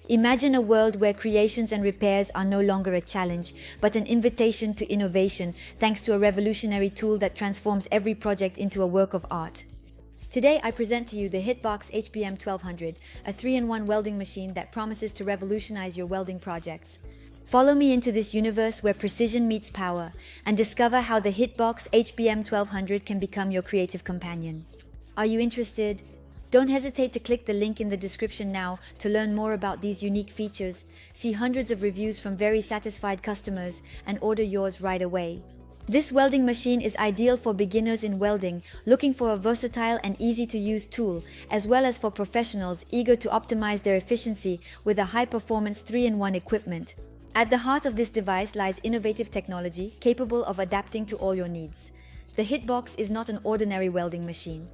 Imagine a world where creations and repairs are no longer a challenge, but an invitation to innovation thanks to a revolutionary tool that transforms every project into a work of art. Today, I present to you the HITBOX HBM1200, a 3-in-1 welding machine that promises to revolutionize your welding projects. Follow me into this universe where precision meets power and discover how the HITBOX HBM1200 can become your creative companion. Are you interested? Don't hesitate to click the link in the description now to learn more about these unique features, see hundreds of reviews from very satisfied customers, and order yours right away. This welding machine is ideal for beginners in welding looking for a versatile and easy-to-use tool, as well as for professionals eager to optimize their efficiency with a high-performance 3-in-1 equipment. At the heart of this device lies innovative technology capable of adapting to all your needs. The HITBOX is not an ordinary welding machine.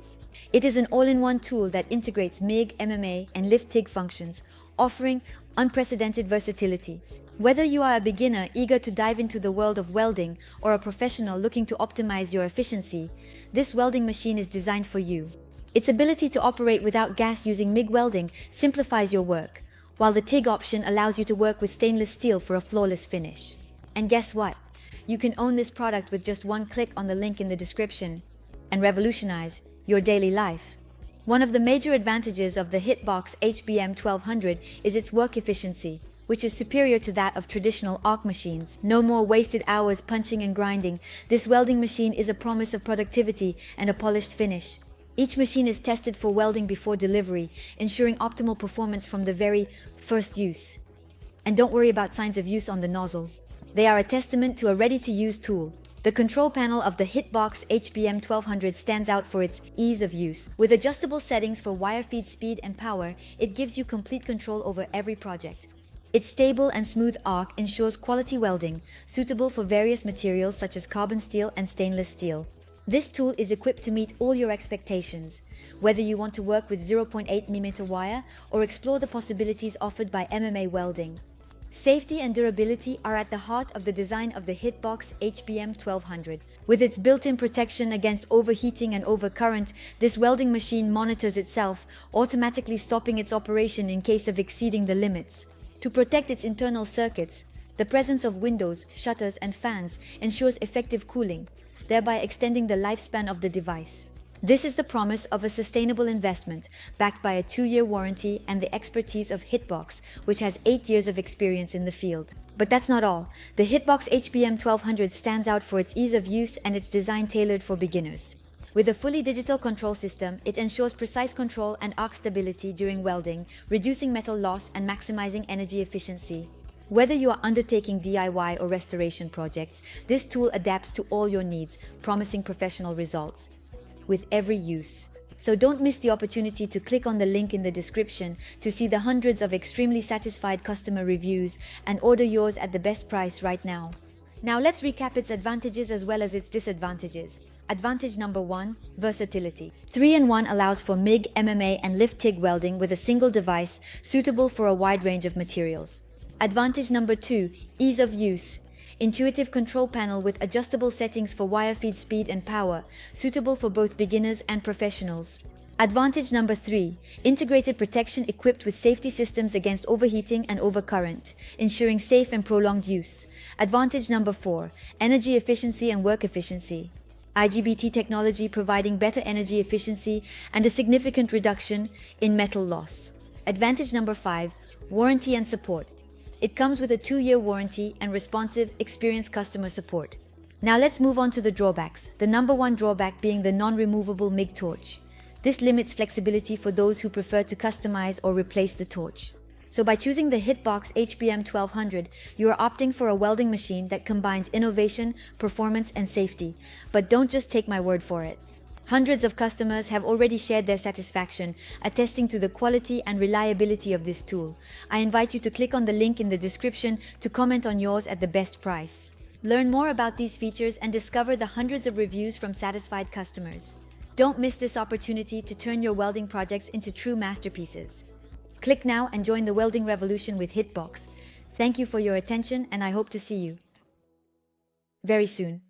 It is an all-in-one tool that integrates MIG, MMA, and Lift TIG functions, offering unprecedented versatility. Whether you are a beginner eager to dive into the world of welding or a professional looking to optimize your efficiency, this welding machine is designed for you. Its ability to operate without gas using MIG welding simplifies your work, while the TIG option allows you to work with stainless steel for a flawless finish. And guess what? You can own this product with just one click on the link in the description and revolutionize your daily life. One of the major advantages of the HITBOX HBM1200 is its work efficiency, which is superior to that of traditional arc machines. No more wasted hours punching and grinding. This welding machine is a promise of productivity and a polished finish. Each machine is tested for welding before delivery, ensuring optimal performance from the very first use. And don't worry about signs of use on the nozzle. They are a testament to a ready-to-use tool. The control panel of the HITBOX HBM1200 stands out for its ease of use. With adjustable settings for wire feed speed and power, it gives you complete control over every project. Its stable and smooth arc ensures quality welding, suitable for various materials such as carbon steel and stainless steel. This tool is equipped to meet all your expectations, whether you want to work with 0.8mm wire or explore the possibilities offered by MMA welding. Safety and durability are at the heart of the design of the HITBOX HBM1200. With its built-in protection against overheating and overcurrent, this welding machine monitors itself, automatically stopping its operation in case of exceeding the limits. To protect its internal circuits, the presence of windows, shutters, and fans ensures effective cooling, thereby extending the lifespan of the device. This is the promise of a sustainable investment, backed by a 2-year warranty and the expertise of HITBOX, which has 8 years of experience in the field. But that's not all. The HITBOX HBM1200 stands out for its ease of use and its design tailored for beginners. With a fully digital control system, it ensures precise control and arc stability during welding, reducing metal loss and maximizing energy efficiency. Whether you are undertaking DIY or restoration projects, this tool adapts to all your needs, promising professional results with every use. So don't miss the opportunity to click on the link in the description to see the hundreds of extremely satisfied customer reviews and order yours at the best price right now. Now let's recap its advantages as well as its disadvantages. Advantage number 1, versatility. 3-in-1 allows for MIG, MMA, and Lift TIG welding with a single device suitable for a wide range of materials. Advantage number 2, ease of use. Intuitive control panel with adjustable settings for wire feed speed and power, suitable for both beginners and professionals. Advantage number 3, integrated protection equipped with safety systems against overheating and overcurrent, ensuring safe and prolonged use. Advantage number 4, energy efficiency and work efficiency. IGBT technology providing better energy efficiency and a significant reduction in metal loss. Advantage number 5, warranty and support. It comes with a 2-year warranty and responsive, experienced customer support. Now let's move on to the drawbacks, the number 1 drawback being the non-removable MIG torch. This limits flexibility for those who prefer to customize or replace the torch. So by choosing the HITBOX HBM1200, you are opting for a welding machine that combines innovation, performance, and safety. But don't just take my word for it. Hundreds of customers have already shared their satisfaction, attesting to the quality and reliability of this tool. I invite you to click on the link in the description to comment on yours at the best price. Learn more about these features and discover the hundreds of reviews from satisfied customers. Don't miss this opportunity to turn your welding projects into true masterpieces. Click now and join the welding revolution with HITBOX. Thank you for your attention, and I hope to see you very soon.